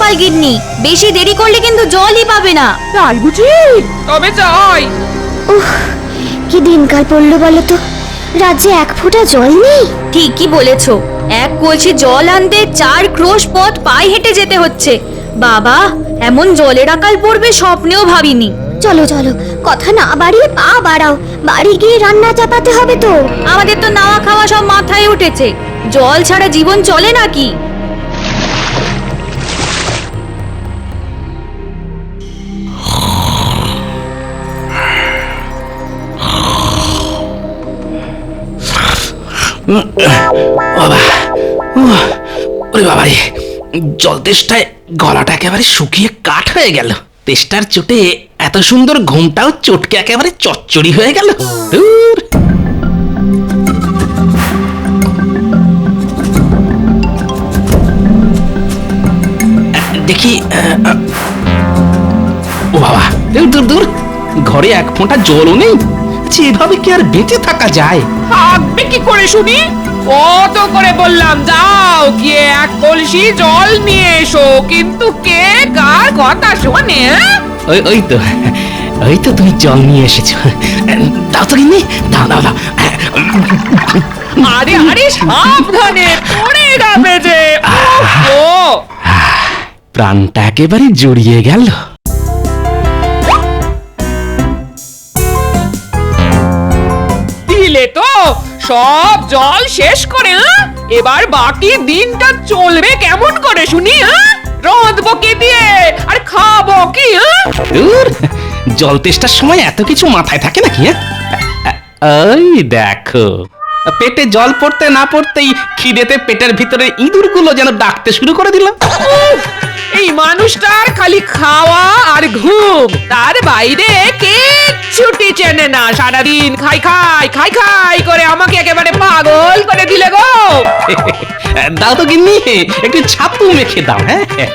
গোপাল গিন্নি, বেশি দেরি করলে কিন্তু জলই পাবে না। তাই বুঝি? তবে যাই। কি দিনকাল পড়লো বলো তো, রাজ্যে এক ফোঁটা জল নেই। ঠিকই বলেছো, এক কলসি জল আনতে 4 ক্রোশ পথ পায়ে হেঁটে যেতে হচ্ছে। বাবা, এমন জলের আকাল পড়বে স্বপ্নেও ভাবিনি। চলো চলো, কথা না বাড়িয়ে পা বাড়াও, বাড়ি গিয়ে রান্না চাপাতে হবে তো। আমাদের তো নাওয়া খাওয়া সব মাথায় উঠেছে, জল ছাড়া জীবন চলে নাকি? বাবা রে, জল তেষ্টায় গলাটা একেবারে শুকিয়ে কাঠ হয়ে গেল। তেষ্টার চোটে এত সুন্দর ঘুমটাও চটকে একেবারে চচ্চড়ি হয়ে গেল। দূর। দেখি, ও বাবা, দূর দূর দূর, ঘরে এক ফোঁটা জলও নেই। এভাবে কি আর বেঁচে থাকা যায়? থাকবে কি করে শুনি? কত করে বললাম যাও গিয়ে এক কলসি জল নিয়ে এসো, কিন্তু কে কার কথা শোনে? ওই তো তুমি জল নিয়ে এসেছো। দাও তো গিন্নি, দাও দাও দাও। আরে আরে সাবধানে, পড়ে যাবে যে। ও প্রাণটা একেবারে জড়িয়ে গেল। দিলে তো সব জল শেষ করে, এবার বাকি দিনটা চলবে কেমন করে শুনি? রাঁধবো কি দিয়ে আর খাবো কি? দূর, জল তেষ্টার সময় এত কিছু মাথায় থাকে নাকি? ওই দেখো, পেটে জল পড়তে না পড়তেই খিদেতে পেটের ভিতরে ইঁদুরগুলো যেন ডাকতে শুরু করে দিল। এই মানুষটার খালি খাওয়া আর ঘুম, তার বাইরে কিচ্ছুটি চেনে না। সারাদিন খাই খাই খাই খাই করে আমাকে একেবারে পাগল করে দিলে গো। দাও তো গিন্নি, একটু ছাতু মেখে দাও। হ্যাঁ,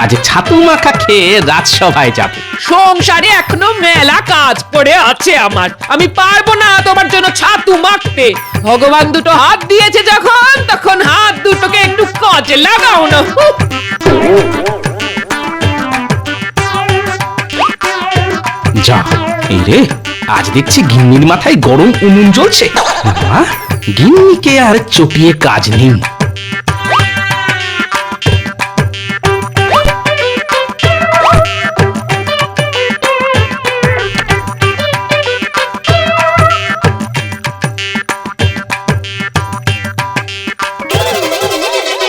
আজ ছাতু মাখা খেয়ে রাজসভায় যাব। সংসারে এখনো মেলা কাজ পড়ে আছে আমার, আমি পারবো না তোমার জন্য ছাতু মাখতে। ভগবান দুটো হাত দিয়েছে যখন, তখন হাত দুটোকে একটু কাজে লাগাও না। যা, এই রে, আজ দেখছি গিন্নির মাথায় গরম উনুন জ্বলছে। বাবা, গিন্নিকে আর চটিয়ে কাজ নেই।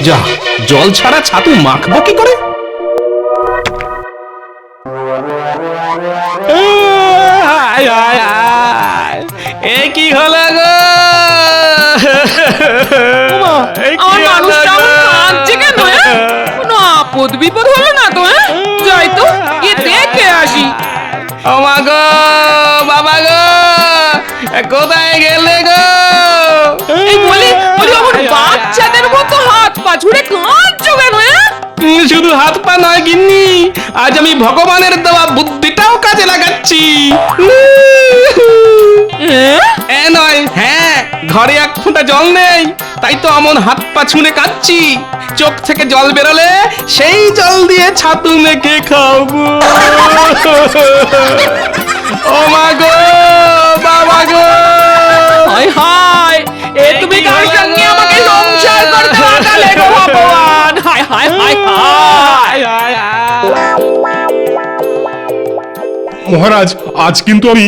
যা, জল ছাড়া ছাতু মাখবো কি করে? এ কি হলো গো? আমার মানুষটা কাঁদছে কেন? কোনো আপদ বিপদ হলো না তো? যাই তো গিয়ে দেখে আসি। ও মা গো, বাবা গো, কোথায় গেলে গো? এই বলি আমার বাচ্চাদের মতো হাত পা ছুড়ে কাঁদছো কেন? শুধু হাত পা নয় গিন্নি, আজ আমি ভগবানের দেওয়া বুদ্ধিটাও কাজে লাগাচ্ছি। নয়, হ্যাঁ, ঘরে এক ফোঁটা জল নেই, তাই তো অমন হাত পা ছুঁড়ে কাচ্ছি। চোখ থেকে জল বেরোলে সেই জল দিয়ে ছাতু মেখে খাবো। ও মা গো, বাবা গো, হায় হায়, এ তুমি কার সঙ্গে আমাকে সংসার করতে লাগালে গো ভগবান? হায় হায় হায় হায়। মহারাজ, আজ কিন্তু আমি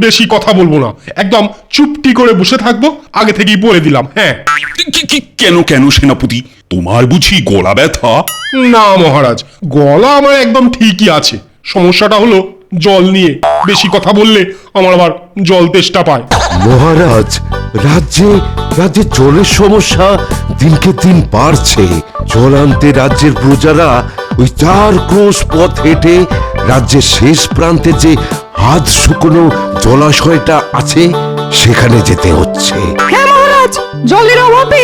বেশি কথা বলবো না, একদম চুপটি করে বসে থাকবো, আগে থেকেই বলে দিলাম। হ্যাঁ। কেন কেন সেনাপতি, তোমার বুঝি গলা ব্যথা? না মহারাজ, গলা আমার একদম ঠিকই আছে, সমস্যাটা হলো জল নিয়ে। বেশি কথা বললে আমার আবার জল তেষ্টা পায়। মহারাজ, রাজ্যে রাজ্যে জলের সমস্যা দিনকে দিন বাড়ছে। জল আনতে রাজ্যের প্রজারা ওই 4 ক্রোশ পথ হেঁটে রাজ্যের শেষ প্রান্তে যে হাত শুকনো জলাশয়টা আছে সেখানে যেতে হচ্ছে। হ্যাঁ মহারাজ, জলের অভাবে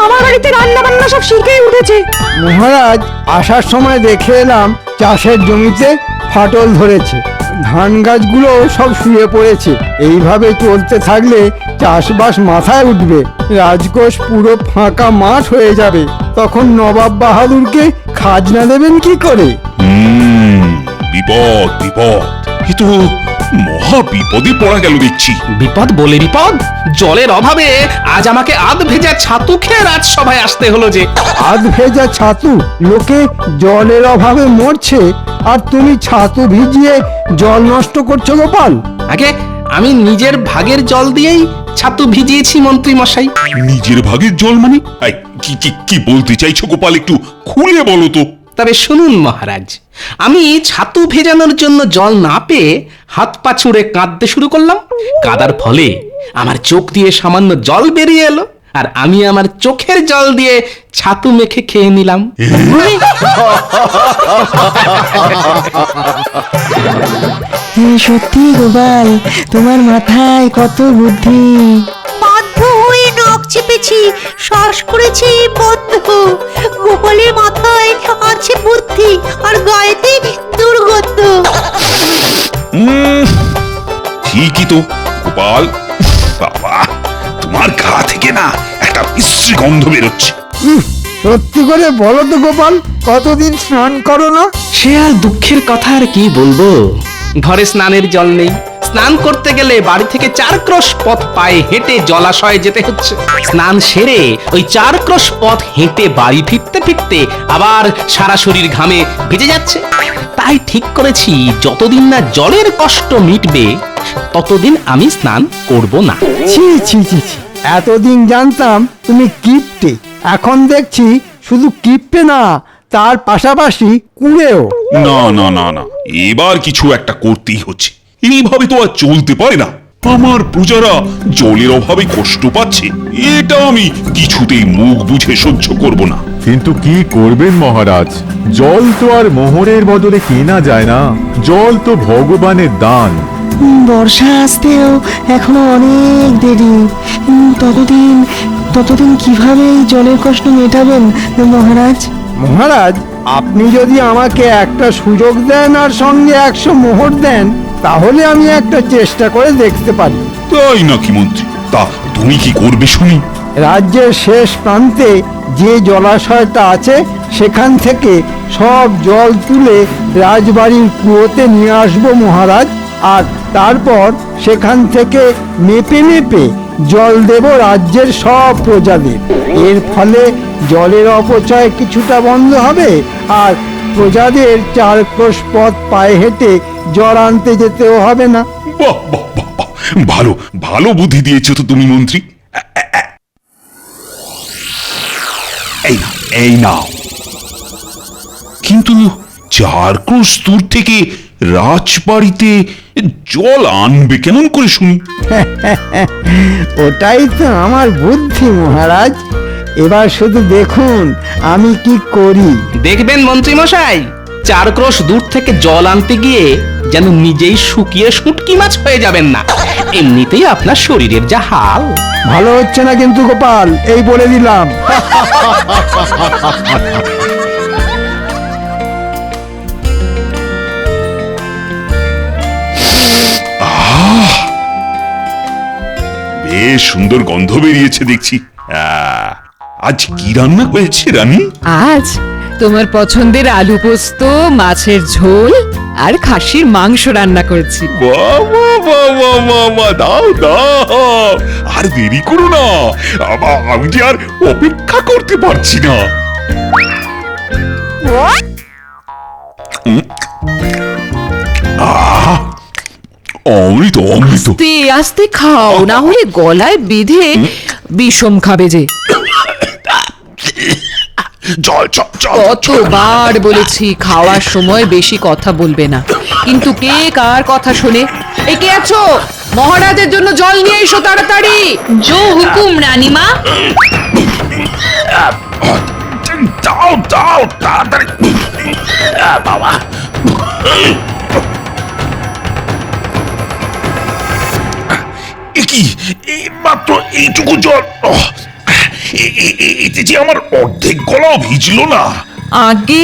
আমার বাড়িতে রান্না বান্না সব শিখে উঠেছে। মহারাজ, আসার সময় দেখে এলাম চাষের জমিতে ফাটল ধরেছে, ধান গাছগুলো সব শুয়ে পড়েছে। এইভাবে চলতে থাকলে চাষবাস মাথায় উঠবে, রাজকোষ পুরো ফাঁকা মাঠ হয়ে যাবে। তখন নবাব বাহাদুরকে খাজনা দেবেন কি করে? বিপদ বিপদ, এ তো মহা বিপদে পড়া গেল দেখছি। বিপদ বলে বিপদ, জলের অভাবে আজ আমাকে আধ ভেজা ছাতু খেয়ে রাজসভায় আসতে হলো যে। আধ ভেজা ছাতু, লোকে জলের অভাবে মরছে আর তুমি ছাতু ভিজিয়ে জল নষ্ট করছো গোপাল? আগে আমি নিজের ভাগের জল দিয়েই ছাতু ভিজিয়েছি মন্ত্রী মশাই। নিজের ভাগের জল মানে? এই, কি কি কি বলতে চাইছো গোপাল, একটু খুলে বলো তো। তবে শুনুন মহারাজ, আমি ছাতু ভেজানোর জন্য জল না পেয়ে হাত পা ছুঁড়ে কাঁদতে শুরু করলাম। কাদার ফলে আমার চোখ দিয়ে সামান্য জল বেরিয়ে এলো, আর আমি আমার চোখের জল দিয়ে ছাতু মেখে খেয়ে নিলাম। সত্যি গোপাল, তোমার মাথায় কত বুদ্ধি। বাধ্য হয়ে নখ চেপেছি, শ্বাস করেছি বন্ধ। গোপালের মাথায় আছে বুদ্ধি আর গায়েতে দুর্গন্ধ। ঠিকই তো গোপাল, বাবা তোমার গা থেকে না একটা বিশ্রী গন্ধ বেরোচ্ছে। সত্যি করে বলো তো গোপাল, কতদিন স্নান করো না? সে আর দুঃখের কথা আর কি বলবো, ঘরে স্নানের জল নেই। স্নান করতে গেলে বাড়ি থেকে 4 ক্রোশ পথ পায়ে হেঁটে জলাশয়ে যেতে হচ্ছে। স্নান সেরে ওই 4 ক্রোশ পথ হেঁটে বাড়ি ফিরতে ফিরতে আবার সারা শরীর ঘামে ভিজে যাচ্ছে। তাই ঠিক করেছি, যতদিন না জলের কষ্ট মিটবে ততদিন আমি স্নান করব না। ছি ছি ছি ছি, এতদিন জানতাম তুমি কিপ্টে, এখন দেখছি শুধু কিপ্টে না, তার পাশাপাশি কুঁড়েও। না না না না, এবার কিছু একটা করতেই হচ্ছে, এইভাবে তো আর চলতে পারে না। আমার প্রজারা জলের অভাবে কষ্ট পাচ্ছে, এটা আমি কিছুতেই মুখ বুঝে সহ্য করব না। কিন্তু কি করবেন মহারাজ, জল তো আর মোহরের বদলে কেনা যায় না, জল তো ভগবানের দান। বর্ষা আসতেও এখনো অনেক দেরি। ততদিন কিভাবে এই জলের কষ্ট মেটাবেন মহারাজ? মহারাজ, আপনি যদি আমাকে একটা সুযোগ দেন আর সঙ্গে 100 মোহর দেন, তাহলে আমি একটা চেষ্টা করে দেখতে পারি। তাই নাকি মন্ত্রী? তা তুমি কি করবে শুনি? রাজ্যের শেষ প্রান্তে যে জলাশয়টা আছে সেখান থেকে সব জল তুলে রাজবাড়ির কুয়োতে নিয়ে আসবো মহারাজ, আর তারপর সেখান থেকে মেপে মেপে জল দেব রাজ্যের সব প্রজাদের। এর ফলে জলের অপচয় কিছুটা বন্ধ হবে, আর প্রজাদের 4 ক্রোশ পথ পায়ে হেঁটে জল আনতে যেতেও হবে না। বাহ বাহ বাহ বাহ, ভালো ভালো বুদ্ধি দিয়েছো তো তুমি মন্ত্রী। এই নাও, এই নাও। কিন্তু 4 ক্রোশ দূর থেকে রাজবাড়িতে জল আনবে কেমন করে শুনি? ওটাই তো আমার বুদ্ধি মহারাজ, এবার শুধু দেখুন আমি কি করি। দেখবেন মন্ত্রী মশাই, 4 ক্রোশ দূর থেকে জল আনতে গিয়ে যেন নিজেই শুকিয়ে শুটকি মাছ হয়ে যাবেন না। এমনিতেই আপনার শরীরের যা হাল। ভালো হচ্ছে না কিন্তু গোপাল, এই বলে দিলাম। বেশ সুন্দর গন্ধ বেরিয়েছে দেখছি। আজ কি রান্না হয়েছে রানী? আজ তোমার পছন্দের আলু পোস্ত, মাছের ঝোল আর খাসির মাংস রান্না করেছি। বাবা বাবা বাবা, দাও দাও, আর দেরি করো না, আমি যে আর অপেক্ষা করতে পারছি না। অমৃত অমৃত। আস্তে আস্তে খাও, না হলে গলায় বেঁধে বিষম খাবে যে। জল জল জল। কতবার বলেছি খাওয়ার সময় বেশি কথা বলবে না, কিন্তু কে কার কথা শোনে? এ কে আছো? মহারাজের জন্য জল নিয়ে এসো তাড়াতাড়ি। জো হুকুম রানীমা। দাও দাও তাড়াতাড়ি। বাবা, কি মাত্র এইটুকু জল, এতে যে আমার অর্ধেক গলাও ভিজলো না। আগে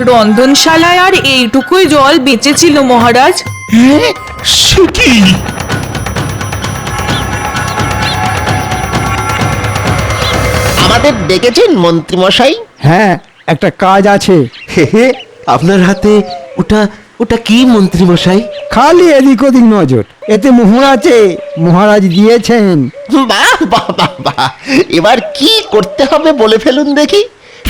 রন্ধনশালায় আর এইটুকুই জল বেঁচেছিল মহারাজ। সে কি? আমাদের ডেকেছেন মন্ত্রী মশাই? হ্যাঁ, একটা কাজ আছে, আপনার হাতে ওটা ওটা কি মন্ত্রী মশাই? খালি এদিক ওদিক নজর, এতে মোহর আছে, মহারাজ দিয়েছেন। বাহ বাহ বাহ বাহ, এবার কি করতে হবে বলে ফেলুন দেখি।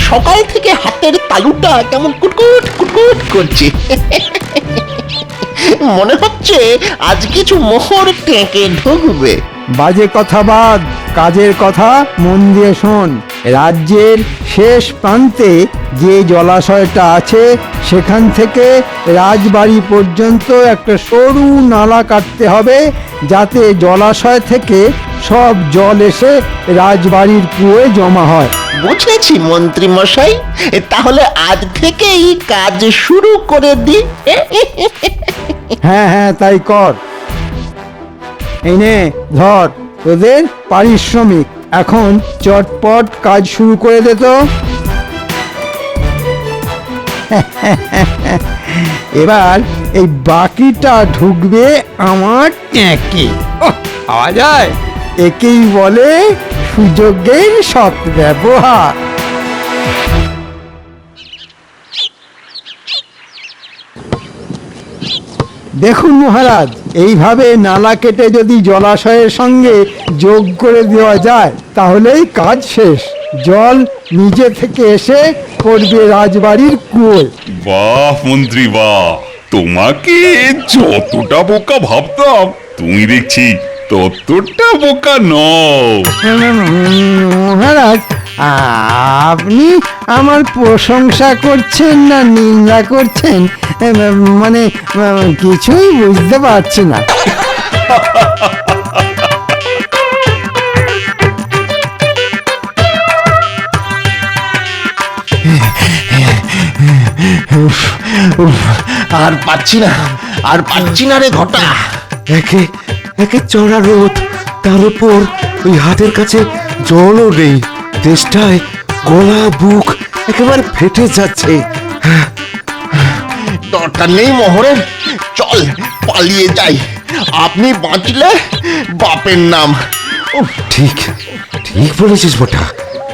সকাল থেকে হাতের তালুটা কেমন কুটকুট কুটকুট করছে। মনে হচ্ছে আজ কিছু মোহর টেকে ঢুকবে। বাজে কথা বাদ, কাজের কথা মন দিয়ে শোন। রাজ্যের শেষ প্রান্তে যে জলাশয়টা আছে সেখান থেকে রাজবাড়ি পর্যন্ত একটা সরু নালা কাটতে হবে, যাতে জলাশয় থেকে সব জল এসে রাজবাড়ির কুয়োয় জমা হয়। বুঝেছি মন্ত্রী মশাই, তাহলে আজ থেকেই কাজ শুরু করে দি। হ্যাঁ হ্যাঁ, তাই কর। এই নে ধর তোদের পারিশ্রমিক, এখন চটপট কাজ শুরু করে দে তো। এবার এই বাকিটা ঢুকবে আমার ট্যাঁকে। পাওয়া যায়, একেই বলে সুযোগের সৎ ব্যবহার। দেখুন মহারাজ, এইভাবে নালা কেটে যদি জলাশয়ের সঙ্গে যোগ করে দেওয়া যায় তাহলেই কাজ শেষ। জল নিজে থেকে এসে পড়বে রাজবাড়ির কুয়োয়। বাহ মন্ত্রী বাহ, তোমাকে যতটা বোকা ভাবতাম তুমি দেখছি ততটা বোকা নও। মহারাজ, আপনি আমার প্রশংসা করছেন না নিন্দা করছেন, মানে কিছুই বুঝতে পারছি না। আর পাচ্ছি না, আর পাচ্ছি না রে ঘটা। একে একে চড়া রোদ, তার উপর ওই হাতের কাছে জলও নেই। তেষ্টায় গলা বুক একেবারে ফেটে যাচ্ছে। দরকার নেই মোহরের, চল পালিয়ে যাই। আপনি বাঁচলে বাপের নাম। ঠিক ঠিক বলেছিস বটা,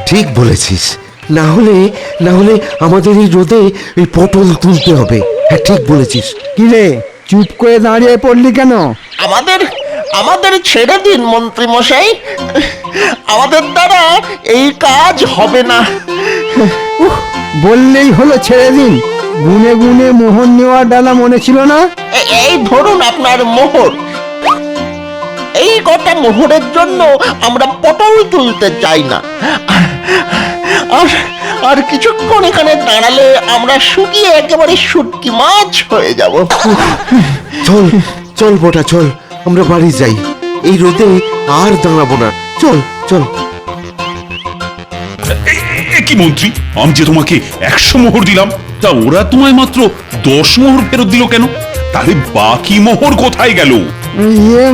ঠিক বলেছিস। না হলে আমাদের এই রোদে এই পটল তুলতে হবে। হ্যাঁ ঠিক বলেছিস। কিরে চুপ করে দাঁড়িয়ে পড়লি কেন? আমাদের আমাদের ছেড়ে দিন মন্ত্রী মশাই, আমাদের দ্বারা এই কাজ হবে না। বললেই হলো ছেড়ে দিন। গুনে গুনে মোহর নেওয়ার ডালা মনে ছিল না? এই ধরুন আপনার মোহর। এই কটা মোহরের জন্য আমরা পটল তুলতে চাই না। আর আর কিছুক্ষণ এখানে দাঁড়ালে আমরা শুকিয়ে একেবারে শুটকি মাছ হয়ে যাব। চল চল বটা চল, আমরা বাড়ি যাই। এই রোদে আর দাঁড়াবো না। চল চল। কি মন্ত্রী, আমি যে তোমাকে 100 মোহর দিলাম, তা ওরা তোমায় মাত্র 10 মোহর ফেরত দিল কেন? তাহলে বাকি মোহর কোথায় গেল?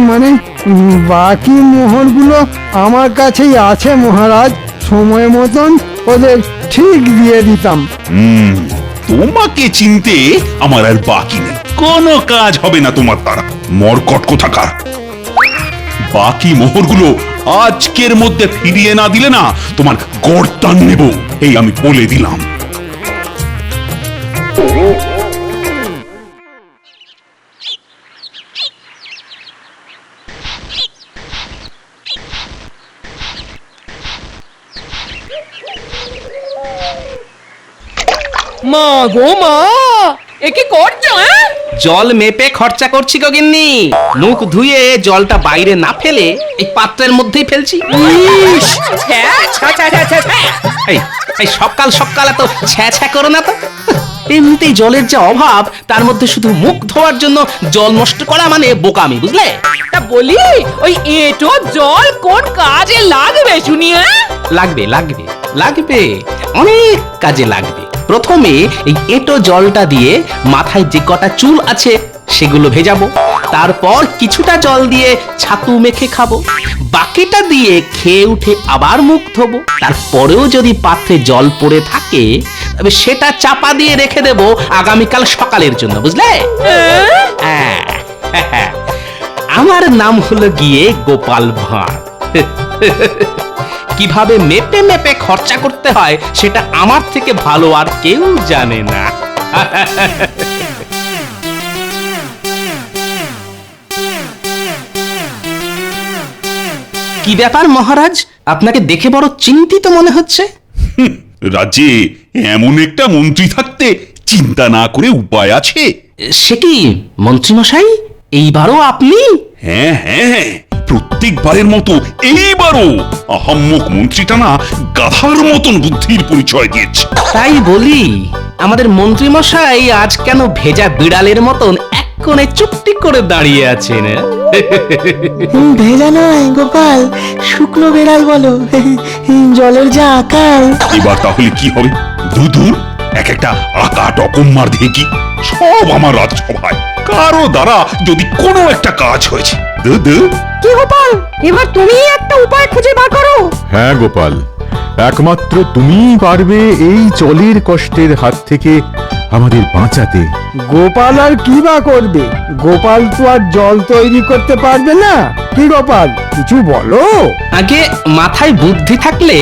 মানে বাকি মোহরগুলো আমার কাছেই আছে মহারাজ, সময় মতন ওদের ঠিক দিয়ে দিতাম। তোমাকে চিনতে আমার আর বাকি নেই, কোনো কাজ হবে না তোমার দ্বারা। মরকট কোথাকার, বাকি মোহরগুলো আজকের মধ্যে ফিরিয়ে না দিলে না তোমার গর্দান নেব, এই আমি বলে দিলাম। মা গো মা, এ কি করছো? জল মেপে খরচা করছি গো গিন্নি। মুখ ধুয়ে জলটা বাইরে না ফেলে এই পাত্রের মধ্যেই ফেলছি। এই এই সকাল সকাল এত ছ্যা ছ্যা করো না তো। এমনিতেই জলের যে অভাব, তার মধ্যে শুধু মুখ ধোয়ার জন্য জল নষ্ট করা মানে বোকামি, বুঝলে? তা বলি, ওই এঁটো জল কোন কাজে লাগবে শুনি? লাগবে লাগবে লাগবে, অনেক কাজে লাগবে। প্রথমে এই এঁটো জলটা দিয়ে মাথায় যে কটা চুল আছে সেগুলো ভেজাবো। তারপর কিছুটা জল দিয়ে ছাতু মেখে খাবো। বাকিটা দিয়ে খেয়ে উঠে আবার মুখ ধোবো। তারপরেও যদি পাত্রে জল পড়ে থাকে তবে সেটা চাপা দিয়ে রেখে দেবো আগামীকাল সকালের জন্য, বুঝলে? আমার নাম হলো গিয়ে গোপাল ভাঁড়। কিভাবে মেপে মেপে খরচা করতে হয় সেটা আমার থেকে ভালো আর কেউ জানে না। কি ব্যাপার মহারাজ, আপনাকে দেখে বড় চিন্তিত মনে হচ্ছে। রাজ্যে এমন একটা মন্ত্রী থাকতে চিন্তা না করে উপায় আছে? সে কি মন্ত্রীমশাই, এইবারও আপনি? হ্যাঁ হ্যাঁ, প্রত্যেকবারের মতো এইবারও আহাম্মক মন্ত্রীটা না গাধার মতন বুদ্ধির পরিচয় দিয়েছে। তাই বলি, আমাদের মন্ত্রীমশাই আজ কেন ভেজা বিড়ালের মতন এক কোণে চুপটি করে দাঁড়িয়ে আছেন? ভেজা নয় গোপাল, শুকনো বেড়াল বলো। জলের যা আকাল। এবার তাহলে কি হবে? দুদূর এক একটা আকাট অকম্মার দেখি সব আমার রাজসভায় কারো দ্বারা যদি কোনো একটা কাজ হয়েছে। কি গোপাল, এবার তুমি একটা উপায় খুঁজে বার করো। হ্যাঁ গোপাল, একমাত্র তুমিই পারবে এই জলের কষ্টের হাত থেকে আমাদের বাঁচাতে। গোপাল আর কি বা করবে? গোপাল তো আর জল তৈরি করতে পারবে না। কি গোপাল, কিছু বলো। আগে মাথায় বুদ্ধি থাকলে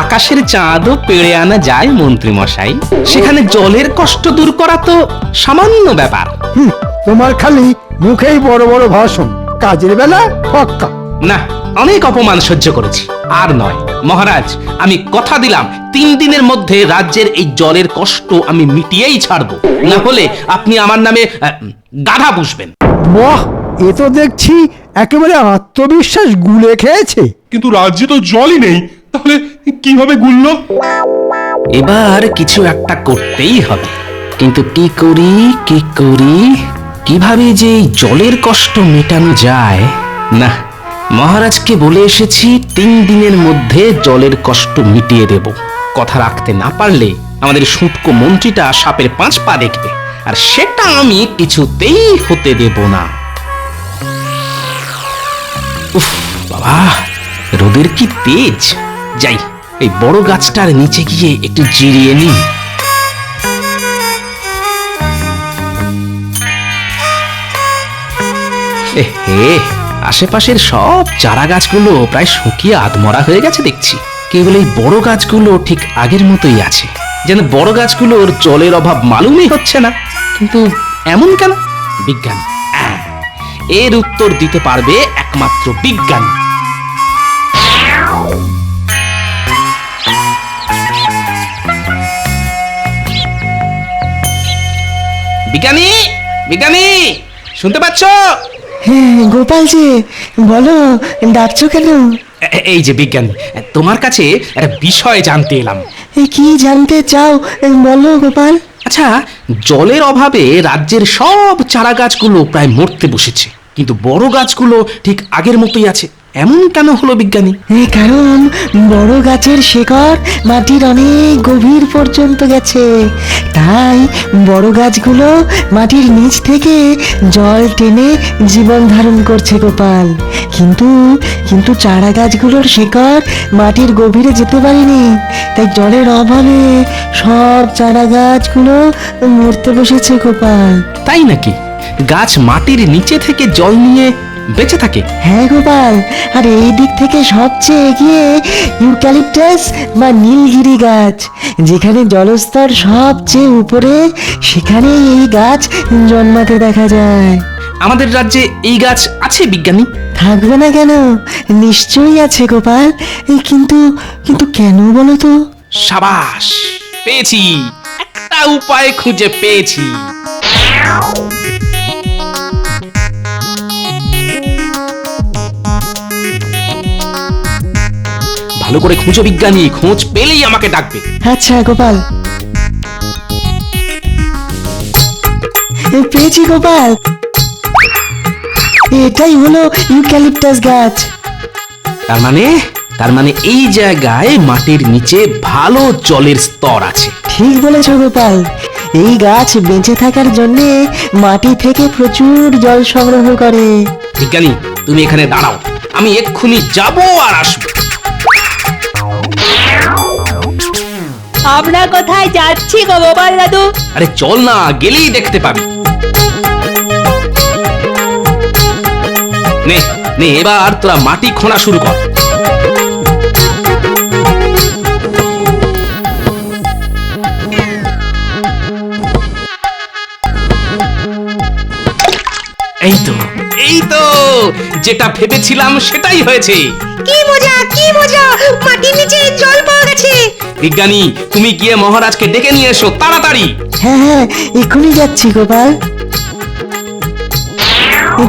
আকাশের চাঁদও পেড়ে আনা যায় মন্ত্রীমশাই। সেখানে জলের কষ্ট দূর করা তো সামান্য ব্যাপার। তোমার খালি মুখেই বড় বড় ভাষণ, কাজের বেলা ফক্কা। না, অনেক অপমান সহ্য করেছি, আর নয়। মহারাজ, আমি কথা দিলাম 3 দিনের মধ্যে রাজ্যের এই জলের কষ্ট আমি মিটিয়েই ছাড়বো। না হলে আপনি আমার নামে গাধা পুষবেন। বাহ, এ তো দেখছি একেবারে আত্মবিশ্বাস গুলে খেয়েছে। কিন্তু রাজ্যে তো জলই নেই, তাহলে কিভাবে গুললো? এবার কিছু একটা করতেই হবে, কিন্তু কি করি, কিভাবে যে এই জলের কষ্ট মেটানো যায়? না, মহারাজকে বলে এসেছি 3 দিনের মধ্যে জলের কষ্ট মিটিয়ে দেব। কথা রাখতে না পারলে আমাদের শুটকো মন্ত্রীটা সাপের 5 পা দেখবে, আর সেটা আমি কিছুতেই হতে দেব না। উফ বাবা, রোদের কি তেজ! যাই, এই বড় গাছটার নিচে গিয়ে একটু জিরিয়ে নিই। এহে, আশেপাশের সব চারা গাছগুলো প্রায় শুকিয়ে আধমরা হয়ে গেছে দেখছি। কেবল এই বড় গাছগুলো ঠিক আগের মতোই আছে, যেন বড় গাছগুলোর জলের অভাব মালুমই হচ্ছে না। কিন্তু এমন কেন? বিজ্ঞান, এর উত্তর দিতে পারবে একমাত্র বিজ্ঞান। বিজ্ঞানী, বিজ্ঞানী, শুনতে পাচ্ছ? হ্যাঁ গোপাল যে, বলো ডাকছো কেন? এই যে বিজ্ঞানী, তোমার কাছে একটা বিষয় জানতে এলাম। কি জানতে চাও বলো গোপাল। আচ্ছা, জলের অভাবে রাজ্যের সব চারা গাছগুলো প্রায় মরতে বসেছে, কিন্তু বড় গাছগুলো ঠিক আগের মতোই আছে। এমন কেন হলো বিজ্ঞানী? কারণ বড় গাছের শিকড় মাটির অনেক গভীর পর্যন্ত গেছে, তাই বড় গাছগুলো মাটির নিচ থেকে জল টেনে জীবন ধারণ করছে গোপাল। কিন্তু চারা গাছগুলোর শিকড় মাটির গভীরে যেতে পারেনি, তাই জলের অভাবে সব চারা গাছগুলো মরতে বসেছে গোপাল। তাই নাকি? গাছ মাটির নিচে থেকে জল নিয়ে বেঁচে থাকে? হ্যাঁ গোপাল, আর এই দিক থেকে সবচেয়ে এগিয়ে ইউক্যালিপটাস বা নীলগিরি গাছ, যেখানে জলস্তর সবচেয়ে উপরে, সেখানে এই গাছ জন্মাতে দেখা যায়। আমাদের রাজ্যে এই গাছ আছে বিজ্ঞানী? থাকবে না কেন, নিশ্চয়ই আছে গোপাল। কিন্তু কেন বলো তো? সাবাস, পেয়েছি, একটা উপায় খুঁজে পেয়েছি। ভালো করে খুঁজো বিজ্ঞানী, খোঁজ পেলেই আমাকে ডাকবে। আচ্ছা গোপাল, পেয়েছি গোপাল, এটাই হলো ইউক্যালিপটাস গাছ। তার মানে এই জায়গায় মাটির নিচে ভালো জলের স্তর আছে। ঠিক বলেছ গোপাল, এই গাছ বেঁচে থাকার জন্য মাটি থেকে প্রচুর জল সংগ্রহ করে। বিজ্ঞানী, তুমি এখানে দাঁড়াও, আমি এক্ষুনি যাব আর আসবো। আমরা কোথায় যাচ্ছি গো গোপাল দাদু? আরে চল না, গেলেই দেখতে পাবি। নে নে, এবার তোরা মাটি খোঁড়া শুরু কর। এই তো যেটা ভেবেছিলাম সেটাই হয়েছে। কি মজা মাটির নিচে জল পাওয়া গেছে। বিজ্ঞানী, তুমি গিয়ে মহারাজকে ডেকে নিয়ে এসো তাড়াতাড়ি। হ্যাঁ হ্যাঁ, এক্ষুনি যাচ্ছি গোপাল।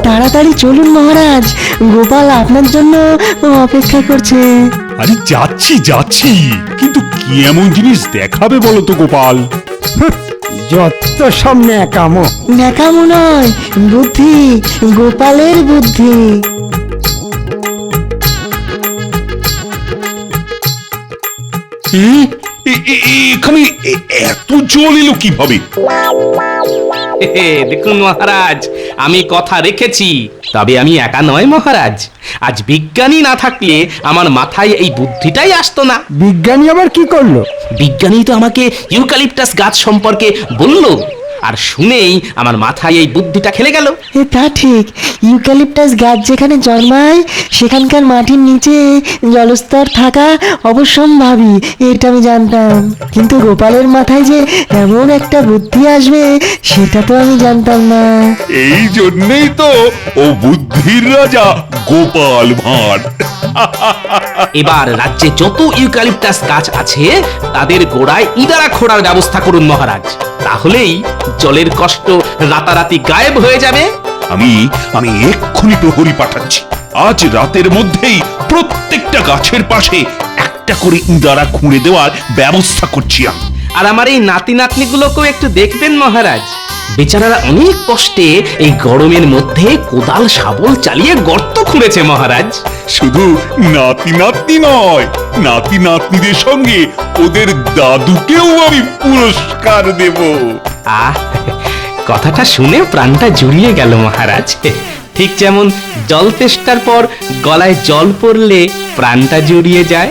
তাড়াতাড়ি চলুন মহারাজ, গোপাল আপনার জন্য অপেক্ষা করছে। আরে যাচ্ছি কিন্তু কি এমন জিনিস দেখাবে বলো তো গোপাল? যত সব ন্যাকামো। ন্যাকামো নয়, বুদ্ধি, গোপালের বুদ্ধি। এখানে এত জল এলো কিভাবে? দেখুন মহারাজ, আমি কথা রেখেছি। তবে আমি একা নয় মহারাজ, আজ বিজ্ঞানী না থাকলে আমার মাথায় এই বুদ্ধিটাই আসতো না। বিজ্ঞানী আবার কি করলো? বিজ্ঞানী তো আমাকে ইউক্যালিপটাস গাছ সম্পর্কে বললো, আর শুনেই আমার মাথায় এই বুদ্ধিটা খেলে গেল। তা ঠিক, ইউক্যালিপটাস গাছ যেখানে জন্মায় সেখানকার মাটির নিচে জলস্তর থাকা অবশ্যম্ভাবী, এটা আমি জানতাম। কিন্তু গোপালের মাথায় যে এমন একটা বুদ্ধি আসবে সেটা তো আমি জানতাম না। এই জন্যই তো ও বুদ্ধির রাজা গোপাল ভাঁড়। এবার রাজ্যে যত ইউক্যালিপটাস গাছ আছে তাদের গোড়ায় ইদারা খোঁড়ার ব্যবস্থা করুন মহারাজ, তাহলেই জলের কষ্ট রাতারাতি গায়েব হয়ে যাবে। আমি এক্ষুনি প্রহরী পাঠাচ্ছি। আজ রাতের মধ্যেই প্রত্যেকটা গাছের পাশে একটা করে ইঁদারা খুঁড়ে দেওয়ার ব্যবস্থা করছি আমি। আর আমার এই নাতি নাতনিগুলোকেও একটু দেখবেন মহারাজ, বেচারারা অনেক কষ্টে এই গরমের মধ্যে কোদাল শাবল চালিয়ে গর্ত খুঁড়েছে মহারাজ। শুধু নাতি নাতনি নয়, নাতি নাতনিদের সঙ্গে ওদের দাদুকেও আমি পুরস্কার দেব। আহ, কথাটা শুনে প্রাণটা জুড়িয়ে গেল মহারাজ। ঠিক যেমন জল তেষ্টার পর গলায় জল পড়লে প্রাণটা জুড়িয়ে যায়।